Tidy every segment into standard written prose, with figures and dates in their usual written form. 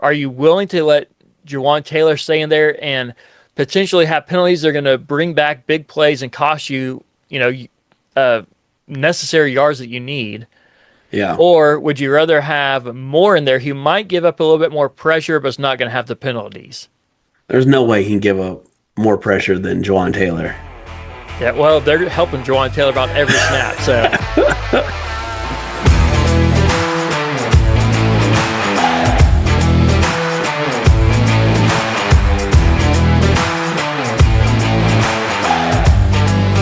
are you willing to let Jawaan Taylor stay in there and potentially have penalties that are going to bring back big plays and cost you, uh, necessary yards that you need? Yeah. Or would you rather have more in there who might give up a little bit more pressure, but it's not going to have the penalties? There's no way he can give up more pressure than Jawaan Taylor. Yeah, well, they're helping Jawaan Taylor about every snap. So,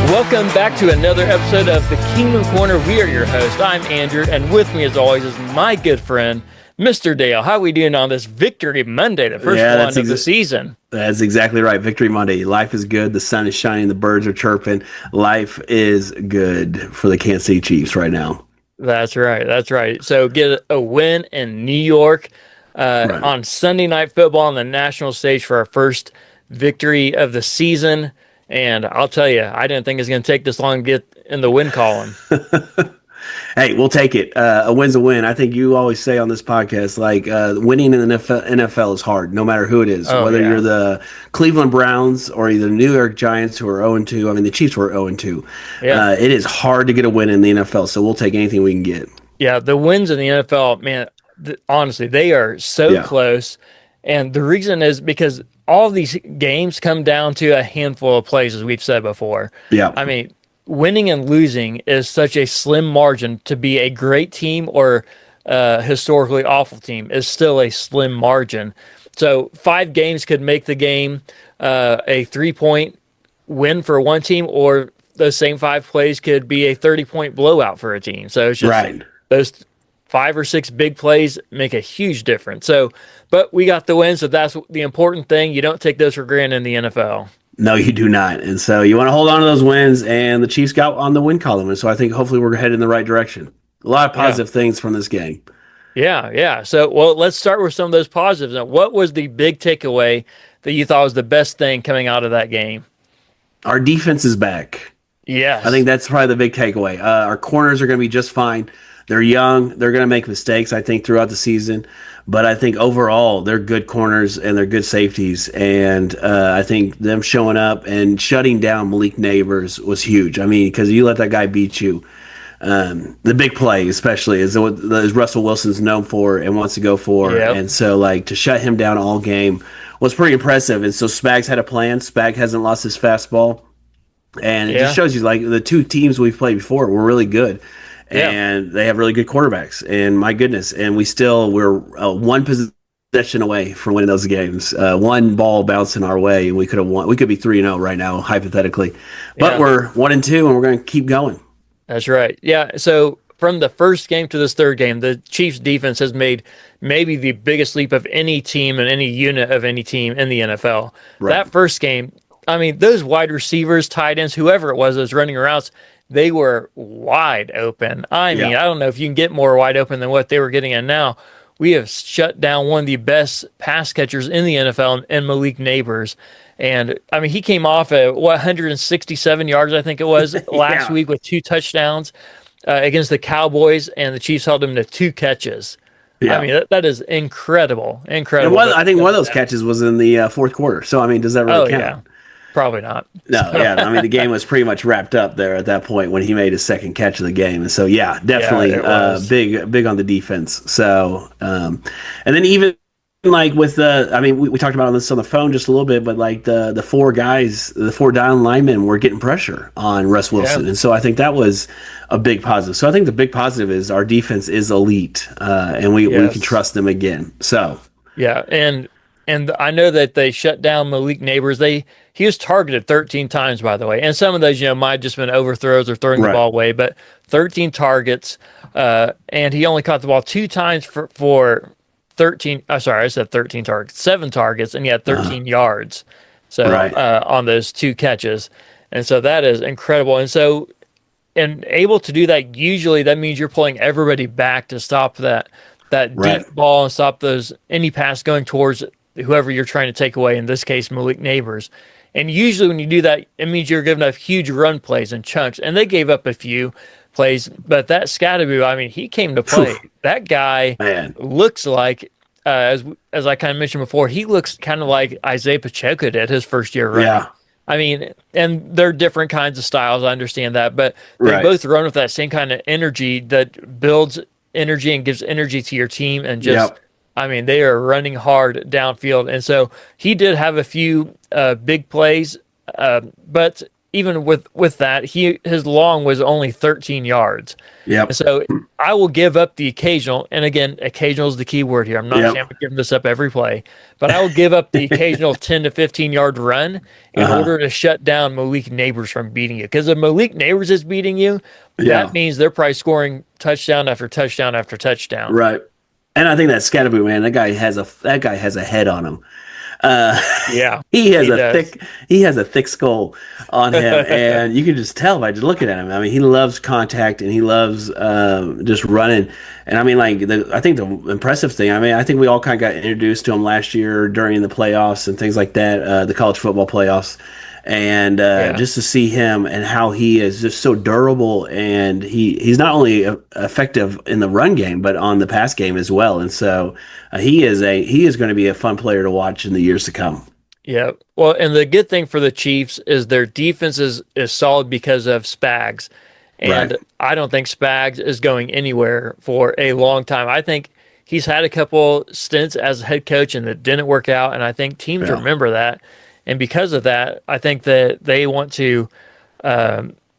welcome back to another episode of the Kingdom Corner. We are your host. I'm Andrew, and with me, as always, is my good friend, Mr. Dale. How are we doing on this Victory Monday, the first one of the season? That's exactly right. Victory Monday. Life is good. The sun is shining. The birds are chirping. Life is good for the Kansas City Chiefs right now. That's right. That's right. So get a win in New York Right. on Sunday Night Football on the national stage for our first victory of the season. And I'll tell you, I didn't think it was going to take this long to get in the win column. Hey, we'll take it. A win's a win. I think you always say on this podcast, like winning in the NFL is hard, no matter who it is. Oh, Whether yeah. you're the Cleveland Browns or either the New York Giants who are 0-2. I mean, the Chiefs were 0-2. Yeah. It is hard to get a win in the NFL, so we'll take anything we can get. Yeah, the wins in the NFL, man, honestly, they are so Yeah. close. And the reason is because all of these games come down to a handful of plays, as we've said before. Yeah. I mean, winning and losing is such a slim margin. To be a great team or a historically awful team is still a slim margin. So 5 games could make the game a 3-point win for one team, or those same 5 plays could be a 30-point blowout for a team. So it's just Right. those 5 or 6 big plays make a huge difference. So, but we got the win, so that's the important thing. You don't take those for granted in the NFL. No, you do not. And so you want to hold on to those wins, and the Chiefs got on the win column. And so I think hopefully we're headed in the right direction. A lot of positive things from this game. Yeah, yeah. So, well, let's start with some of those positives. Now, what was the big takeaway that you thought was the best thing coming out of that game? Our defense is back. Yes. I think that's probably the big takeaway. Our corners are going to be just fine. They're young. They're going to make mistakes, I think, throughout the season. But I think overall, they're good corners and they're good safeties. And I think them showing up and shutting down Malik Neighbors was huge. I mean, because you let that guy beat you. The big play, especially, is what Russell Wilson's known for and wants to go for. Yep. And so, like, to shut him down all game was pretty impressive. And so Spags had a plan. Spag hasn't lost his fastball. And it just shows you, like, the 2 teams we've played before were really good. And they have really good quarterbacks. And my goodness, and we're one possession away from winning those games. One ball bouncing our way, and we could have won. We could be 3-0 right now, hypothetically. But we're 1-2, and we're going to keep going. That's right. Yeah. So from the first game to this third game, the Chiefs defense has made maybe the biggest leap of any team and any unit of any team in the NFL. Right. That first game, I mean, those wide receivers, tight ends, whoever it was that was running routes, they were wide open. I mean, I don't know if you can get more wide open than what they were getting in now. We have shut down one of the best pass catchers in the NFL in Malik Neighbors. And, I mean, he came off at, 167 yards, I think it was, last week with 2 touchdowns against the Cowboys, and the Chiefs held him to 2 catches. Yeah. I mean, that is incredible. Incredible. I think one of those catches was in the fourth quarter. So, I mean, does that really count? Yeah. Probably not. No, I mean, the game was pretty much wrapped up there at that point when he made his second catch of the game. And so, definitely big on the defense. So, and then even like with we talked about this on the phone just a little bit, but like the 4 guys, the 4 down linemen were getting pressure on Russ Wilson. And so I think that was a big positive. So I think the big positive is our defense is elite, and we can trust them again. So, yeah. And I know that they shut down Malik Neighbors. He was targeted 13 times, by the way. And some of those, might have just been overthrows or throwing the ball away. But 13 targets, and he only caught the ball 2 times for 13. Sorry, I said 13 targets, 7 targets, and he had 13 yards. So on those 2 catches, and so that is incredible. And so, and able to do that, usually that means you're pulling everybody back to stop that deep ball and stop any pass going towards whoever you're trying to take away, in this case, Malik Neighbors. And usually when you do that, it means you're giving up huge run plays and chunks. And they gave up a few plays, but that Scatterby, I mean, he came to play. That guy looks like as I kind of mentioned before, he looks kind of like Isaiah Pacheco did his first year running. Yeah. I mean, and they're different kinds of styles. I understand that, but they Right. both run with that same kind of energy that builds energy and gives energy to your team. And just, Yep. I mean, they are running hard downfield. And so he did have a few big plays, but even with that, his long was only 13 yards. And Yep. so I will give up the occasional, and again, occasional is the key word here. I'm not saying Yep. I'm giving this up every play, but I will give up the occasional 10 to 15 yard run in Uh-huh. order to shut down Malik Neighbors from beating you. Because if Malik Neighbors is beating you, that Yeah. means they're probably scoring touchdown after touchdown after touchdown. Right. And I think that Scatterboot, man, that guy has a head on him. Uh, Yeah, he has he a does. thick skull on him, and you can just tell by just looking at him. I mean, he loves contact and he loves just running. And I mean, like I think the impressive thing. I mean, I think we all kind of got introduced to him last year during the playoffs and things like that, the college football playoffs. And Yeah. just to see him and how he is just so durable, and he's not only effective in the run game but on the pass game as well. And so he is going to be a fun player to watch in the years to come. Yeah. Well, and the good thing for the Chiefs is their defense is solid because of Spags. Right. And I don't think Spags is going anywhere for a long time. I think he's had a couple stints as a head coach and it didn't work out. And I think teams Yeah. remember that. And because of that, I think that they want to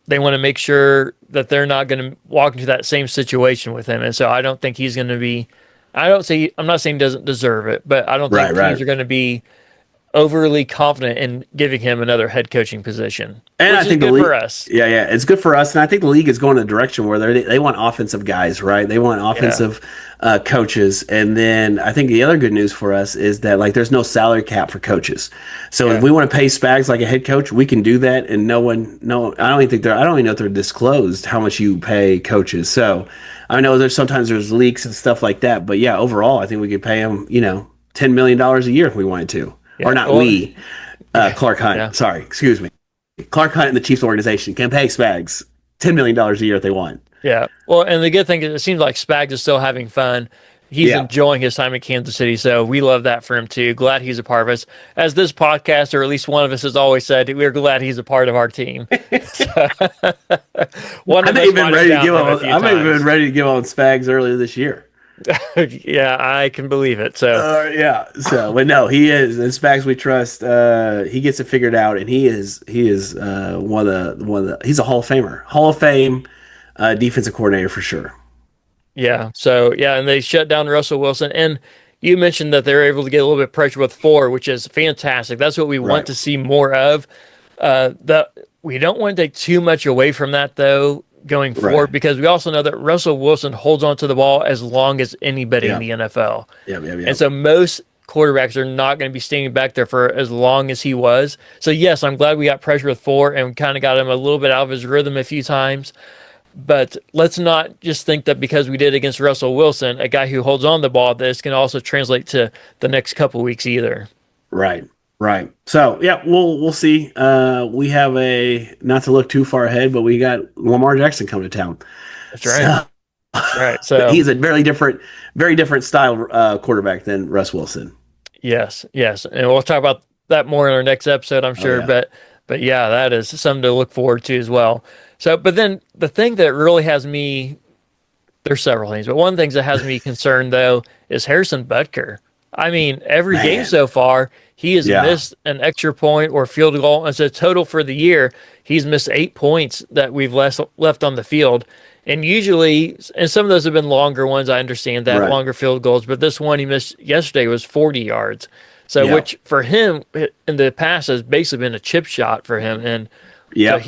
make sure that they're not going to walk into that same situation with him. And so I don't think he's going to be. I'm not saying he doesn't deserve it, but I don't Right. think teams Right. are going to be overly confident in giving him another head coaching position, And I which is think the good for league, us. yeah, yeah, it's good for us. And I think the league is going in a direction where they want offensive guys, right? They want Yeah, offensive coaches. And then I think the other good news for us is that like there's no salary cap for coaches. So if yeah, we want to pay Spags like a head coach, we can do that. And no, I don't even know if they're disclosed how much you pay coaches. So I know there's leaks and stuff like that. But yeah, overall, I think we could pay them, $10 million a year if we wanted to, or yeah. not Well, we. Clark yeah, Hunt. Sorry, excuse me. Clark Hunt and the Chiefs organization can pay Spags $10 million a year if they want. yeah. Well, and the good thing is, it seems like Spags is still having fun. He's Yeah. enjoying his time in Kansas City, so we love that for him too. Glad he's a part of us. As this podcast, or at least one of us, has always said, we're glad he's a part of our team. So, one I of may us have been might have ready to downed give him a on. few I may have been times. ready to give on Spags earlier this year. Yeah, I can believe it. So, Yeah. So, but no, he is. And Spags, we trust. He gets it figured out, and he is he's a Hall of Famer, Hall of Fame defensive coordinator for sure. yeah. So, yeah, and they shut down Russell Wilson. And you mentioned that they're able to get a little bit of pressure with four, which is fantastic. That's what we want Right. to see more of. We don't want to take too much away from that, though, going Right. forward, because we also know that Russell Wilson holds on to the ball as long as anybody in Yeah. the NFL. Yeah. Yeah. Yeah. And so most quarterbacks are not going to be standing back there for as long as he was. So, yes, I'm glad we got pressure with four and kind of got him a little bit out of his rhythm a few times. But let's not just think that because we did against Russell Wilson, a guy who holds on the ball, this can also translate to the next couple weeks either. Right. Right. So yeah, we'll see. We have a not to look too far ahead, but we got Lamar Jackson coming to town. That's right. So That's right. So, he's a very different style quarterback than Russ Wilson. yes, yes. And we'll talk about that more in our next episode, I'm Oh sure. yeah. But yeah, that is something to look forward to as well. So, but then the thing that really has me, there's several things, but one of the things that has me concerned though is Harrison Butker. I mean, every game Man. so far, he has Yeah. missed an extra point or field goal. And so total for the year, he's missed 8 points that we've left on the field. And usually, and some of those have been longer ones. I understand that, Right. longer field goals, but this one he missed yesterday was 40 yards. So, Yeah. which for him in the past has basically been a chip shot for him. And so Yeah.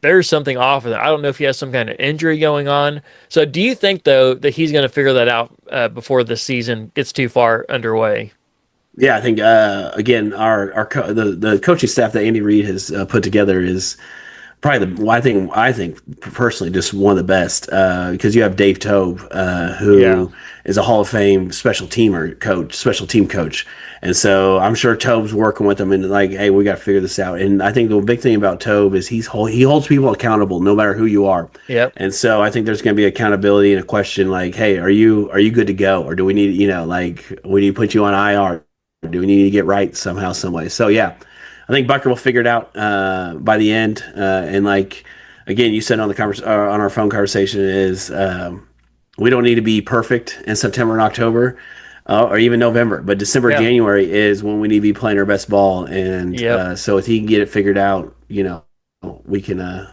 there's something off with it. I don't know if he has some kind of injury going on. So, do you think though that he's going to figure that out before the season gets too far underway? Yeah, I think again the coaching staff that Andy Reid has put together is probably the I think personally just one of the best because you have Dave Tobe Yeah. who is a Hall of Fame special team coach, and so I'm sure Tobe's working with them and like, hey, we got to figure this out. And I think the big thing about Tobe is he holds people accountable no matter who you are, Yep. and so I think there's going to be accountability and a question like, hey, are you good to go, or do we need like we need to put you on IR? Or do we need to get right somehow, some way? So yeah, I think Butker will figure it out by the end. And like again, you said on the on our phone conversation is we don't need to be perfect in September and October or even November, but December, Yeah. January is when we need to be playing our best ball. And Yep. so if he can get it figured out, we can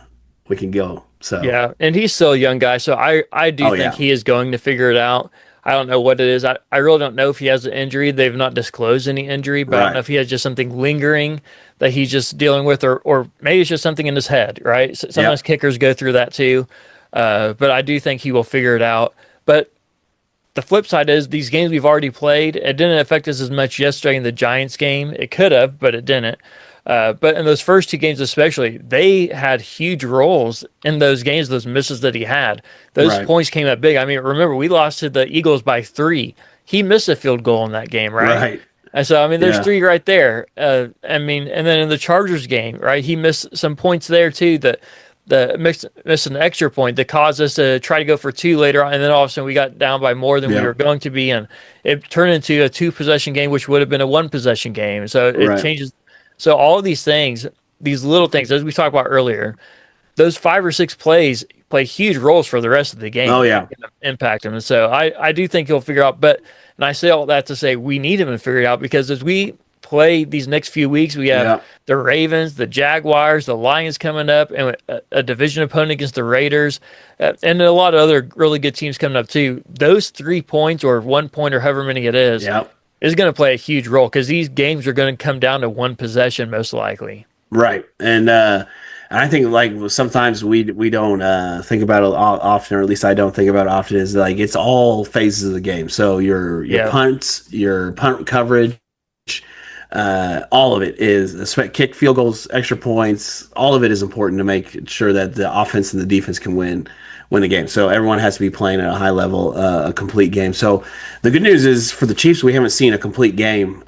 go. So Yeah, and he's still a young guy, so I do oh think yeah, he is going to figure it out. I don't know what it is. I really don't know if he has an injury. They've not disclosed any injury, but I don't know right, if he has just something lingering that he's just dealing with, or maybe it's just something in his head, right? Sometimes yep, kickers go through that too. But I do think he will figure it out. But the flip side is these games we've already played, it didn't affect us as much yesterday in the Giants game. It could have, but it didn't. But in those first two games, especially, they had huge roles in those games, those misses that he had. Those right, points came up big. I mean, remember, we lost to the Eagles by 3. He missed a field goal in that game, right? right, And so, I mean, there's yeah, 3 right there. I mean, and then in the Chargers game, right, he missed some points there too that missed an extra point that caused us to try to go for 2 later on, and then all of a sudden we got down by more than we yeah, were going to be, and it turned into a 2 possession game, which would have been a 1 possession game. So it right, changes. So all of these things, these little things, as we talked about earlier, those 5 or 6 plays play huge roles for the rest of the game oh and yeah, impact them. And so I do think he'll figure out. But and I say all that to say we need him to figure it out because as we play these next few weeks, we have yeah, the Ravens, the Jaguars, the Lions coming up, and a division opponent against the Raiders, and a lot of other really good teams coming up too. Those 3 points or 1 point or however many it yeah. is going to play a huge role because these games are going to come down to 1 possession most likely. Right. And I think like sometimes we don't think about it often, or at least I don't think about it often. Is like it's all phases of the game. So your Yeah, punts, your punt coverage, all of it is kick, field goals, extra points. All of it is important to make sure that the offense and the defense can win the game. So everyone has to be playing at a high level, a complete game. So the good news is for the Chiefs, we haven't seen a complete game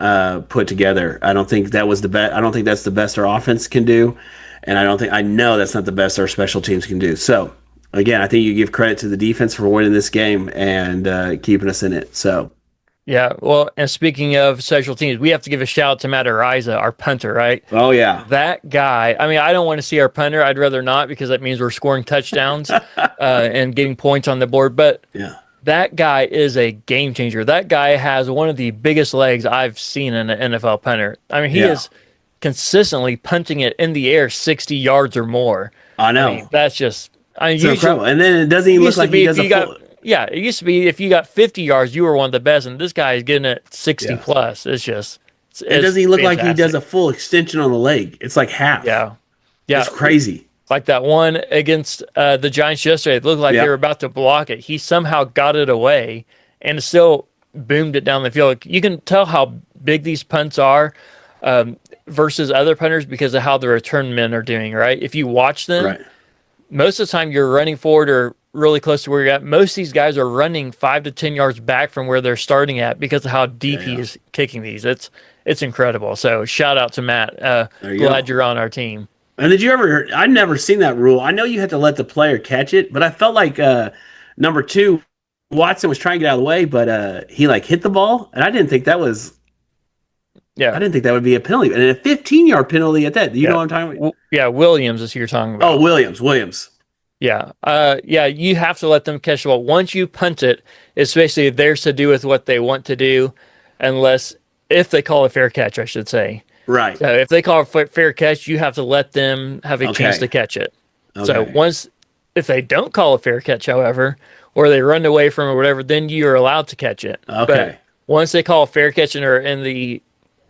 put together. I don't think that was the best. I don't think that's the best our offense can do, and I know that's not the best our special teams can do. So again, I think you give credit to the defense for winning this game and keeping us in it. So yeah. Well, and speaking of special teams, we have to give a shout out to Matt Ariza, our punter, right? oh yeah, That guy, I mean, I don't want to see our punter. I'd rather not because that means we're scoring touchdowns and getting points on the board. But yeah, that guy is a game changer. That guy has one of the biggest legs I've seen in an NFL punter. I mean, he yeah. is consistently punting it in the air 60 yards or more. I I mean, know. that's just, I mean, It's usually, incredible. And then it doesn't it even look used to like he be if does a you got, full. yeah, it used to be if you got 50 yards, you were one of the best. And this guy is getting it 60 Yeah. plus. It's just, It it's doesn't even look like he does fantastic. a full extension on the leg. It's like half. Yeah. Yeah. It's crazy. Like that one against the Giants yesterday. It looked like they Yeah. were about to block it. He somehow got it away and still boomed it down the field. You can tell how big these punts are versus other punters because of how the return men are doing, right? If you watch them, Right. most of the time you're running forward or really close to where you're at. Most of these guys are running 5 to 10 yards back from where they're starting at because of how deep Yeah. he Yeah. is kicking these. It's incredible. So shout out to Matt. There you Glad go. you're on our team. And did you ever? I've never seen that rule. I know you had to let the player catch it, but I felt like number 2, Watson was trying to get out of the way, but he like hit the ball, and I didn't think that was. I Yeah. didn't think that would be a penalty, and a 15-yard penalty at that. Do you know Yeah. what I'm talking about? Yeah, Williams is who you're talking Oh, about. Williams. Yeah. Yeah, you have to let them catch the ball. Once you punt it, it's basically theirs to do with what they want to do, unless if they call a fair catch, I should say. Right. So if they call a fair catch, you have to let them have a chance Okay. to catch it. So Okay. if they don't call a fair catch, however, or they run away from it or whatever, then you're allowed to catch it. But Okay. once they call a fair catch and are in the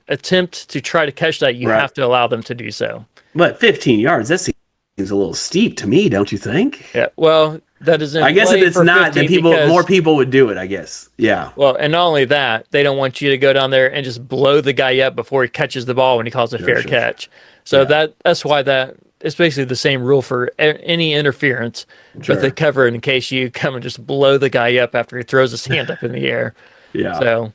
attempt to try to catch that, you Right. have to allow them to do so. But 15 yards, that seems a little steep to me, don't you think? Yeah. Well, that is in I guess if play it's for not, then 15 more because, people would do it. I guess. Yeah. well, and not only that, they don't want you to go down there and just blow the guy up before he catches the ball when he calls a Sure. fair Sure. Sure. catch. So Yeah. that's why that it's basically the same rule for any interference, but they Sure. cover it in case you come and just blow the guy up after he throws his hand up in the air. Yeah. So,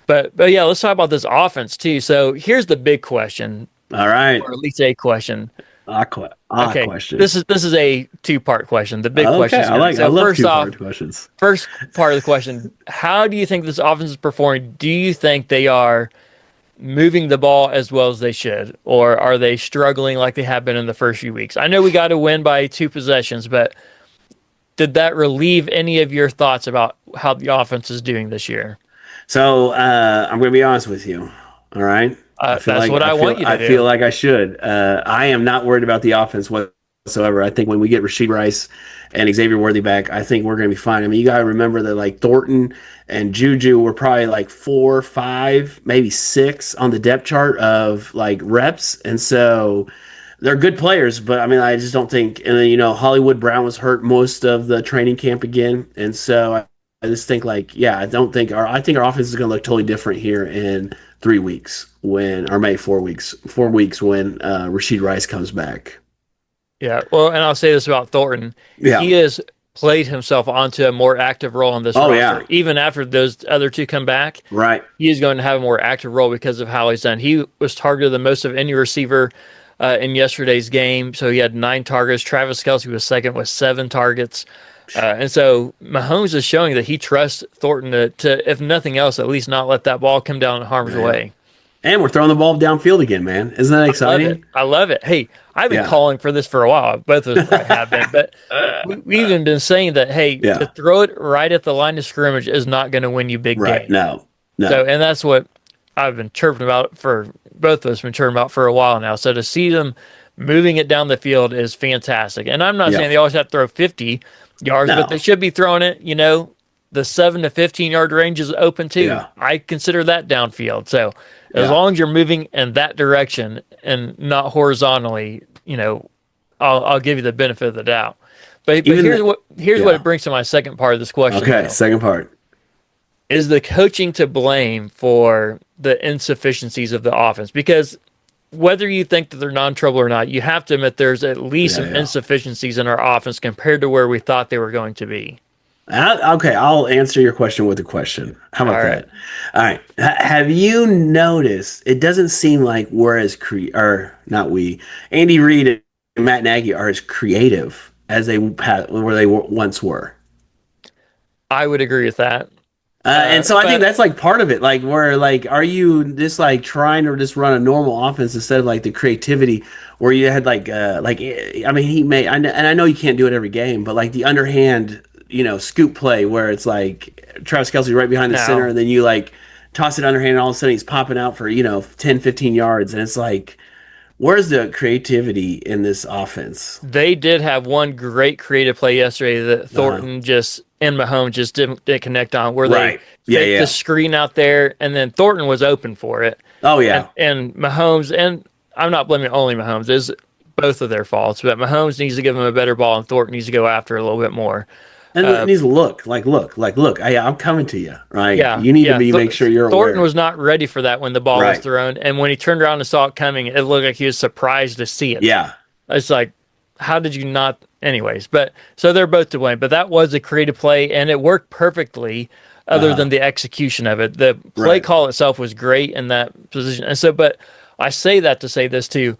but yeah, let's talk about this offense too. So here's the big question, All right. or at least a question. Okay, Question. this is a two-part question. The big Okay. question is coming. I So love first two off, part questions. first part of the question: how do you think this offense is performing? Do you think they are moving the ball as well as they should, or are they struggling like they have been in the first few weeks? I know we got to win by 2 possessions, but did that relieve any of your thoughts about how the offense is doing this year? So I'm going to be honest with you. All right. That's what I want you to I do. feel like I should. I am not worried about the offense whatsoever. I think when we get Rasheed Rice and Xavier Worthy back, I think we're going to be fine. I mean, you got to remember that like Thornton and Juju were probably like 4, 5, maybe 6 on the depth chart of like reps, and so they're good players. But I mean, I just don't think. And then Hollywood Brown was hurt most of the training camp again, and so I just think like, yeah, I think our offense is going to look totally different here in 3 weeks or maybe 4 weeks, 4 weeks when Rasheed Rice comes back. Yeah, well, and I'll say this about Thornton. Yeah. He has played himself onto a more active role in this Oh roster. yeah. Even after those other two come back, Right. he is going to have a more active role because of how he's done. He was targeted the most of any receiver in yesterday's game. So he had 9 targets. Travis Kelce was second with 7 targets. And so Mahomes is showing that he trusts Thornton to, if nothing else, at least not let that ball come down in harm's Yeah. way. And we're throwing the ball downfield again, man. Isn't that Love it. exciting? I love it. Hey, I've been Yeah. calling for this for a while. Both of us probably have been, but we've even been saying that, hey, to Yeah. throw it right at the line of scrimmage is not going to win you big Right. games. No. So, No. and that's what I've been chirping about for both of us, been chirping about for a while now. So to see them moving it down the field is fantastic. And I'm not Yeah. saying they always have to throw 50 yards, but they No. should be throwing it, the 7 to 15 yard range is open too. Yeah. I consider that downfield. So as Yeah. long as you're moving in that direction and not horizontally, I'll give you the benefit of the doubt. But Even here's what yeah. it brings to my second part of this question. Okay. Though. Second part. Is the coaching to blame for the insufficiencies of the offense? Because whether you think that they're non-trouble or not, you have to admit there's at least Yeah. some Yeah. insufficiencies in our offense compared to where we thought they were going to be. Okay, I'll answer your question with a question. How about All that? right. All right. Have you noticed? It doesn't seem like we're as or not we, Andy Reid and Matt Nagy are as creative as where they once were. I would agree with that. And so I think But that's like part of it. Like, where like, are you just like trying to just run a normal offense instead of like the creativity where you had I mean, and I know you can't do it every game, but like the underhand, scoop play where it's like Travis Kelce right behind the center, now and then you like toss it underhand, and all of a sudden he's popping out for 10, 15 yards, and it's like, where's the creativity in this offense? they did have one great creative play yesterday that Thornton and Mahomes just didn't connect on, where they Right. Yeah. faked Yeah. the screen out there, and then Thornton was open for it. Oh And, yeah. and Mahomes, and I'm not blaming only Mahomes, is both of their faults, but Mahomes needs to give him a better ball, and Thornton needs to go after it a little bit more. And he's look. I'm coming to you. Right. Yeah, You need yeah. to make sure you're Thornton aware. was not ready for that when the ball was Right. thrown, and when he turned around and saw it coming, it looked like he was surprised to see it. Yeah. It's like, how did you not? Anyways, but so they're both to blame. But that was a creative play, and it worked perfectly, other than the execution of it. The play Right. call itself was great in that position. And so, but I say that to say this too.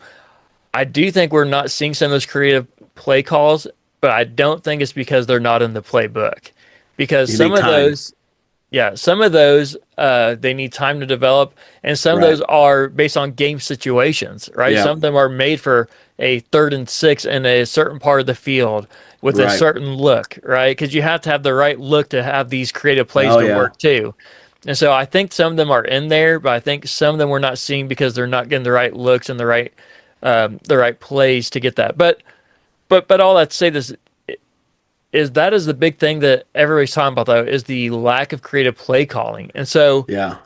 I do think we're not seeing some of those creative play calls, but I don't think it's because they're not in the playbook. Because You some need of time. those, yeah, some of those they need time to develop, and some of Right. those are based on game situations, right? Yeah. Some of them are made for a 3rd and 6 in a certain part of the field with a Right. certain look, right? Because you have to have the right look to have these creative plays Oh to yeah. work too. And so I think some of them are in there, but I think some of them we're not seeing because they're not getting the right looks and the right plays to get that. But all that to say this is that is the big thing that everybody's talking about though is the lack of creative play calling. And so Yeah.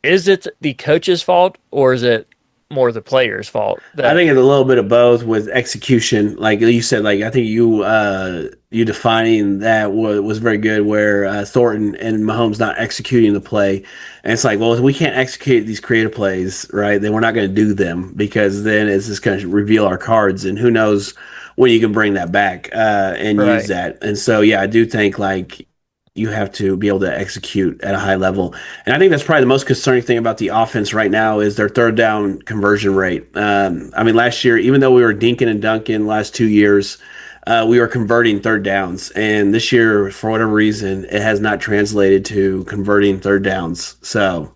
is it the coach's fault or is it more the player's fault. I That think it's a little bit of both with execution. Like you said, like I think you defining that was very good. Where Thornton and Mahomes not executing the play, and it's like, well, if we can't execute these creative plays, right? Then we're not going to do them because then it's just going to reveal our cards, and who knows when you can bring that back and use right, that. And so, yeah, I do think like you have to be able to execute at a high level. And I think that's probably the most concerning thing about the offense right now is their third down conversion rate. I mean, last year, even though we were dinking and dunking last 2 years, we were converting third downs. And this year, for whatever reason, it has not translated to converting third downs. So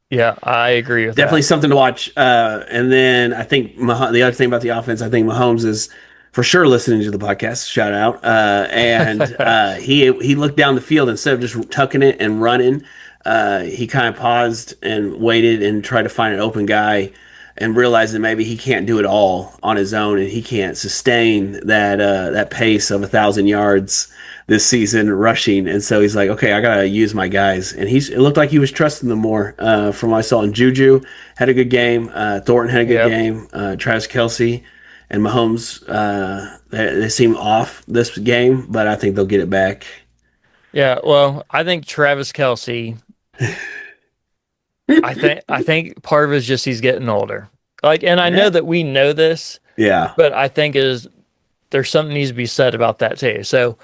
yeah, I agree with definitely that. something to watch. And then I think the other thing about the offense, I think Mahomes is for sure listening to the podcast. Shout out! And he looked down the field instead of just tucking it and running. He kind of paused and waited and tried to find an open guy, and realized that maybe he can't do it all on his own, and he can't sustain that pace of 1,000 yards this season rushing. And so he's like, okay, I gotta use my guys. And it looked like he was trusting them more. From what I saw, and Juju had a good game. Thornton had a good Yep. game. Travis Kelsey and Mahomes, they seem off this game, but I think they'll get it back. Yeah, well, I think Travis Kelsey, I think part of it is just he's getting older. Like, and I know Yeah, that we know this, yeah, but I think is there's something needs to be said about that too. So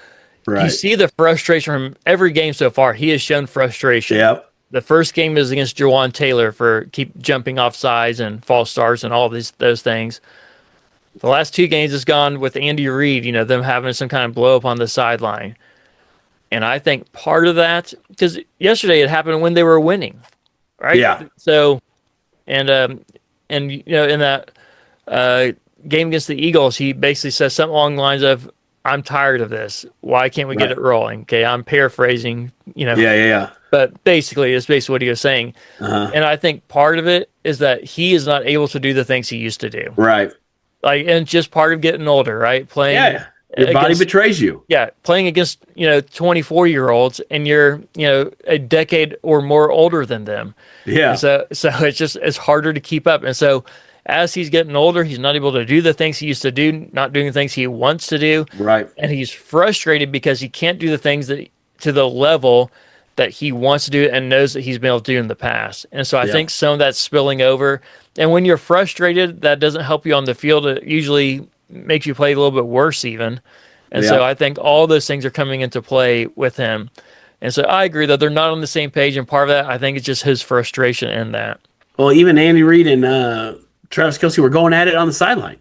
you right. see the frustration from every game so far. He has shown frustration. Yep, The first game is against Jawaan Taylor for keep jumping off sides and false starts and all those things. The last two games has gone with Andy Reid, them having some kind of blow up on the sideline. And I think part of that, because yesterday it happened when they were winning, right? yeah, So, and in that uh, game against the Eagles, he basically says something along the lines of, "I'm tired of this. Why can't we get right. it rolling?" Okay, I'm paraphrasing, Yeah, yeah, yeah. but basically, it's basically what he was saying. Uh-huh. And I think part of it is that he is not able to do the things he used to do. Right. Like, and it's just part of getting older, right? Playing Yeah. Your body against, betrays you. yeah, playing against 24-year-olds, and you're a decade or more older than them. And Yeah. so it's harder to keep up. And so as he's getting older, he's not able to do the things he used to do, not doing the things he wants to do, Right. and he's frustrated because he can't do the things that to the level that he wants to do and knows that he's been able to do in the past. And so I Yeah. think some of that's spilling over. And when you're frustrated, that doesn't help you on the field. It usually makes you play a little bit worse even. And so Yeah. I think all those things are coming into play with him. And so I agree that they're not on the same page. And part of that, I think, is just his frustration in that. Well, even Andy Reid and Travis Kelsey were going at it on the sideline.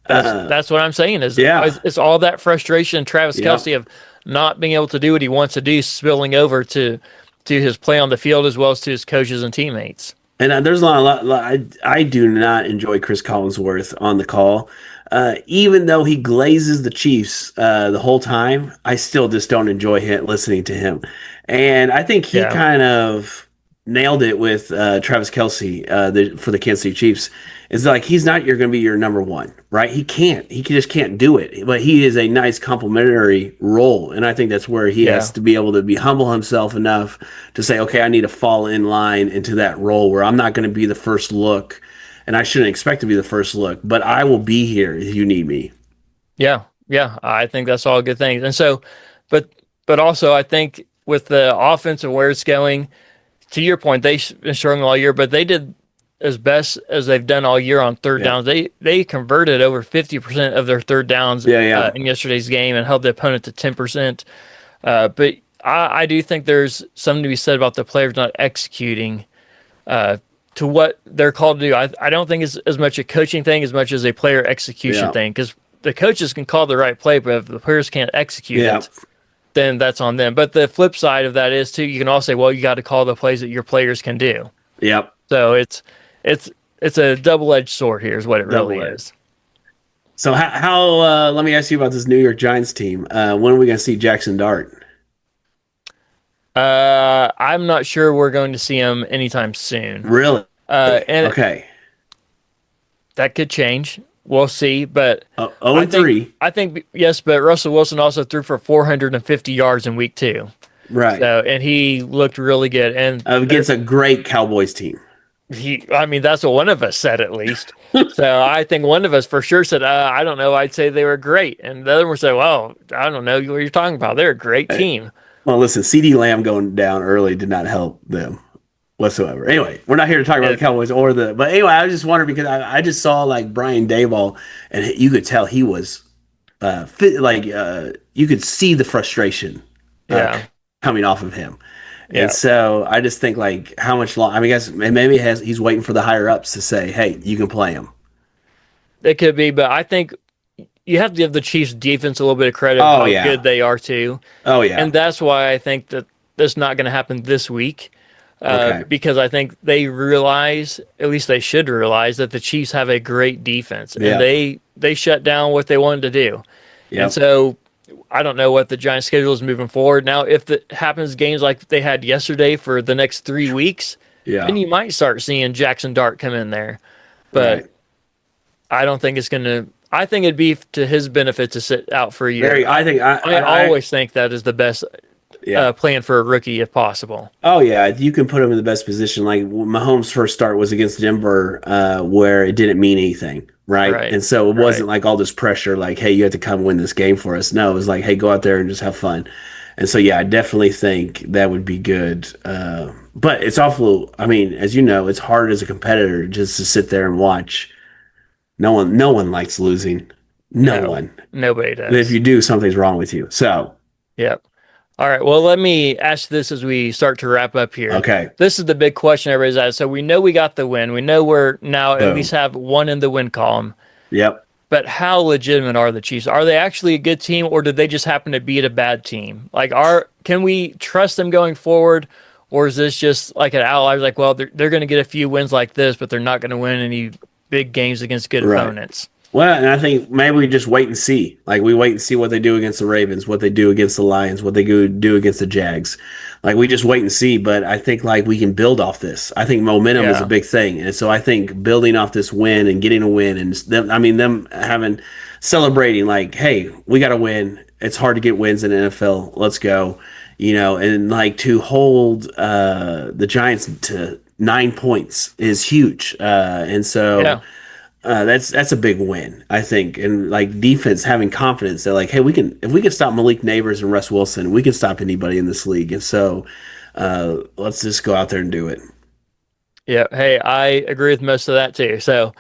That's Uh, that's what I'm saying is yeah. it's all that frustration, Travis Yeah. Kelsey, of not being able to do what he wants to do, spilling over to his play on the field as well as to his coaches and teammates. And there's a lot. I do not enjoy Chris Collinsworth on the call. Even though he glazes the Chiefs the whole time, I still just don't enjoy listening to him. And I think he Yeah, kind of nailed it with Travis Kelsey for the Kansas City Chiefs. It's like he's not going to be your number one, right? He can't. Just can't do it. But he is a nice complementary role, and I think that's where he yeah, has to be able to be humble himself enough to say, okay, I need to fall in line into that role where I'm not going to be the first look, and I shouldn't expect to be the first look, but I will be here if you need me. yeah, yeah. I think that's all good things. And so, but but also I think with the offense and where it's going, to your point, they've been struggling all year, but they did as best as they've done all year on third Yeah, downs. They converted over 50% of their third downs yeah, yeah, in yesterday's game and held the opponent to 10%. But I do think there's something to be said about the players not executing to what they're called to do. I don't think it's as much a coaching thing as much as a player execution yeah, thing, because the coaches can call the right play, but if the players can't execute yeah, it, then that's on them. But the flip side of that is too, you can also say, well, you got to call the plays that your players can do. yep. So it's it's a double-edged sword here, is what it really Double A. is. So let me ask you about this New York Giants team. When are we going to see Jackson Dart? I'm not sure we're going to see him anytime soon. Really? And Okay. that could change. We'll see. But Oh, 0 I and think 3. I think yes. But Russell Wilson also threw for 450 yards in week 2. Right. So and he looked really good. And Against a great Cowboys team. I mean, that's what one of us said at least. So I think one of us for sure said, I don't know, I'd say they were great. And the other one said, well, I don't know what you're talking about. They're a great team. Well, listen, CD Lamb going down early did not help them whatsoever. Anyway, we're not here to talk about the Cowboys or but anyway, I just wondered because I just saw like Brian Daboll, and you could tell he was you could see the frustration coming off of him. Yeah. And so I just think like how much long, I mean, I guess maybe he's waiting for the higher ups to say, hey, you can play him. It could be, but I think you have to give the Chiefs defense a little bit of credit how good they are too. Oh yeah. And that's why I think that that's not going to happen this week. Because I think they realize, at least they should realize, that the Chiefs have a great defense, and they shut down what they wanted to do. Yep. And so I don't know what the Giants' schedule is moving forward. Now, if it happens games like they had yesterday for the next 3 weeks, then you might start seeing Jackson Dart come in there. But I don't think it's going to. I think it'd be to his benefit to sit out for a year. I always think that is the best plan for a rookie if possible. Oh, yeah. You can put him in the best position. Like Mahomes' first start was against Denver where it didn't mean anything, right? And so it wasn't like all this pressure like, hey, you have to come win this game for us. No, it was like, hey, go out there and just have fun. And so, yeah, I definitely think that would be good. But it's awful. I mean, as you know, it's hard as a competitor just to sit there and watch. No one likes losing. No one. Nobody does. But if you do, something's wrong with you. So. Yep. All right. Well, let me ask this as we start to wrap up here. Okay. This is the big question everybody's asked. So we know we got the win. We know we're now at least have one in the win column. Yep. But how legitimate are the Chiefs? Are they actually a good team, or did they just happen to beat a bad team? Like, can we trust them going forward, or is this just like an outlier? Like, well, they're going to get a few wins like this, but they're not going to win any big games against good opponents. Well, and I think maybe we just wait and see. Like, we wait and see what they do against the Ravens, what they do against the Lions, what they do against the Jags. Like, we just wait and see. But I think, like, we can build off this. I think momentum is a big thing. And so I think building off this win and getting a win and them celebrating, like, hey, we got to win. It's hard to get wins in the NFL. Let's go. And, like, to hold the Giants to 9 points is huge. And so... Yeah. That's a big win, I think, and like defense having confidence that like, hey, if we can stop Malik Neighbors and Russ Wilson, we can stop anybody in this league, and so let's just go out there and do it. Yeah, hey, I agree with most of that too. So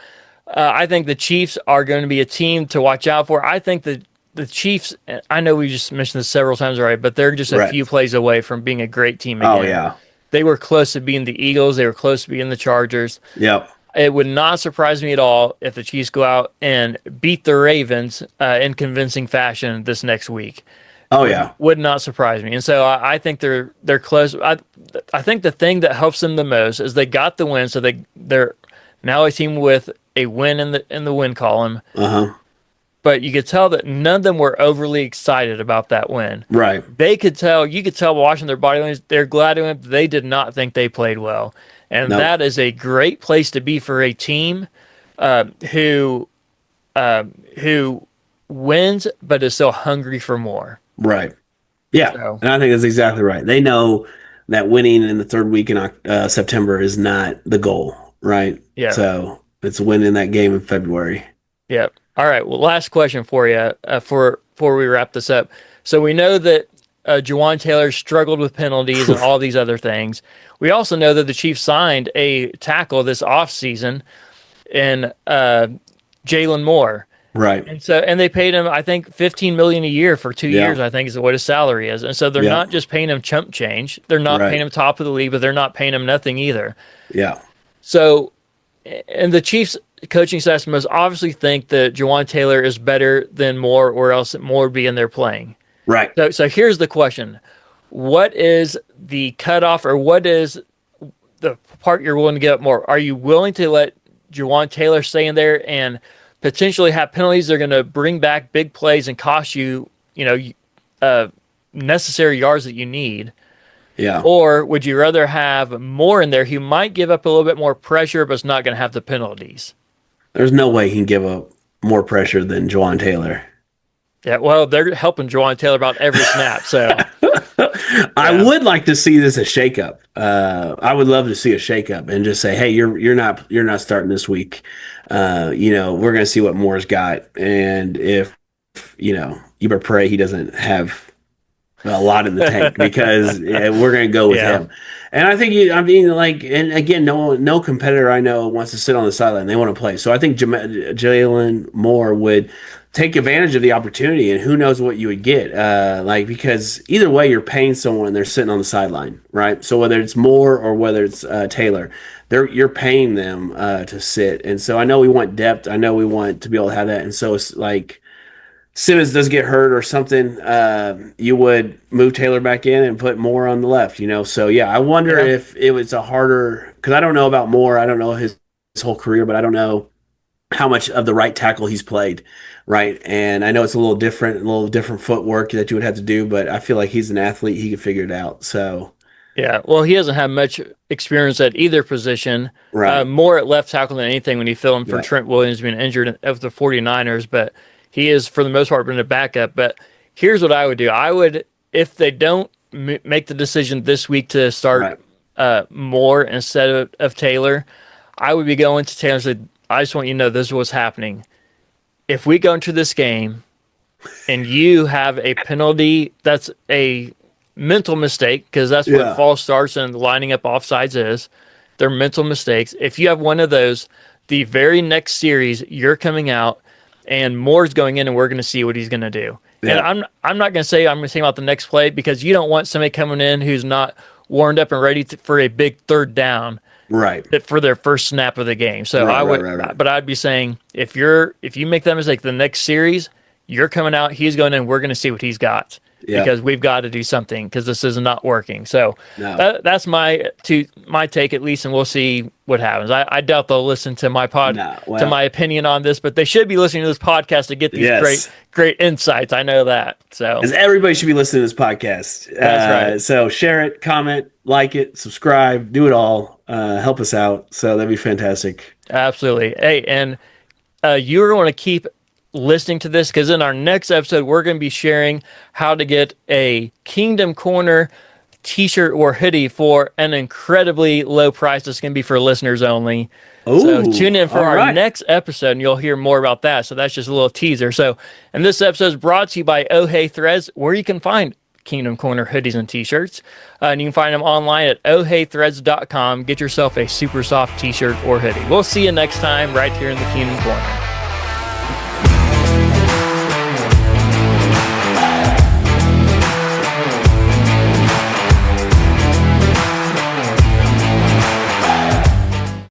I think the Chiefs are going to be a team to watch out for. I think the Chiefs, I know we just mentioned this several times already, but they're just a few plays away from being a great team again. Oh yeah, they were close to being the Eagles. They were close to being the Chargers. Yep. It would not surprise me at all if the Chiefs go out and beat the Ravens in convincing fashion this next week. Oh yeah, would not surprise me. And so I think they're close. I think the thing that helps them the most is they got the win, so they're now a team with a win in the win column. But you could tell that none of them were overly excited about that win. Right. You could tell watching their body language, they're glad to win. They did not think they played well. And that is a great place to be for a team who wins but is still hungry for more. Right. Yeah, so. And I think that's exactly right. They know that winning in the third week in September is not the goal, right? Yeah. So it's winning that game in February. Yep. All right. Well, last question for you before we wrap this up. So we know that Jawaan Taylor struggled with penalties and all these other things. We also know that the Chiefs signed a tackle this offseason in Jalen Moore. Right. And they paid him, I think, $15 million a year for 2 years, I think is what his salary is. And so they're not just paying him chump change. They're not paying him top of the league, but they're not paying him nothing either. Yeah. So, and the Chiefs coaching staff must obviously think that Jawaan Taylor is better than Moore, or else Moore would be in there playing. Right. So here's the question. What is the cutoff, or what is the part you're willing to give up more? Are you willing to let Jawaan Taylor stay in there and potentially have penalties that are going to bring back big plays and cost you, necessary yards that you need? Yeah. Or would you rather have more in there who might give up a little bit more pressure, but it's not going to have the penalties? There's no way he can give up more pressure than Jawaan Taylor. Yeah, well, they're helping Jawaan Taylor about every snap, so. I would like to see this a shakeup. I would love to see a shakeup and just say, hey, you're not starting this week. We're gonna see what Moore's got, and if you better pray he doesn't have a lot in the tank because we're going to go with him. And I think, and again, no competitor I know wants to sit on the sideline. They want to play. So I think Jalen Moore would take advantage of the opportunity, and who knows what you would get. Because either way, you're paying someone, they're sitting on the sideline, right? So whether it's Moore or whether it's Taylor, you're paying them to sit. And so I know we want depth. I know we want to be able to have that. And so it's like, Simmons does get hurt or something, you would move Taylor back in and put Moore on the left, So, yeah, I wonder if it was a harder – because I don't know about Moore. I don't know his whole career, but I don't know how much of the right tackle he's played, right? And I know it's a little different footwork that you would have to do, but I feel like he's an athlete. He could figure it out, so – yeah, well, he hasn't had much experience at either position. Right. More at left tackle than anything when he filled in for Trent Williams being injured of the 49ers, but – he is, for the most part, been a backup. But here's what I would do. I would, if they don't make the decision this week to start Moore instead of Taylor, I would be going to Taylor and say, I just want you to know this is what's happening. If we go into this game and you have a penalty, that's a mental mistake, because that's what false starts and lining up offsides is. They're mental mistakes. If you have one of those, the very next series, you're coming out, and Moore's going in, and we're going to see what he's going to do. Yeah. And I'm not going to say about the next play, because you don't want somebody coming in who's not warmed up and ready for a big third down, right? For their first snap of the game. So but I'd be saying if you make that mistake the next series, you're coming out, he's going in, we're going to see what he's got. Yeah. Because we've got to do something, because this is not working. So that's my take, at least, and we'll see what happens. I doubt they'll listen to my to my opinion on this, but they should be listening to this podcast to get these great insights. I know that. So everybody should be listening to this podcast. That's right. So share it, comment, like it, subscribe, do it all. Help us out. So that'd be fantastic. Absolutely. Hey, and you're going to keep listening to this, because in our next episode we're going to be sharing how to get a Kingdom Corner t-shirt or hoodie for an incredibly low price. That's going to be for listeners only. Ooh, so tune in for our next episode and you'll hear more about that. So that's just a little teaser. So, and this episode is brought to you by Oh Hey Threads, where you can find Kingdom Corner hoodies and t-shirts. And you can find them online at ohheythreads.com. Get yourself a super soft t-shirt or hoodie. We'll see you next time right here in the Kingdom Corner.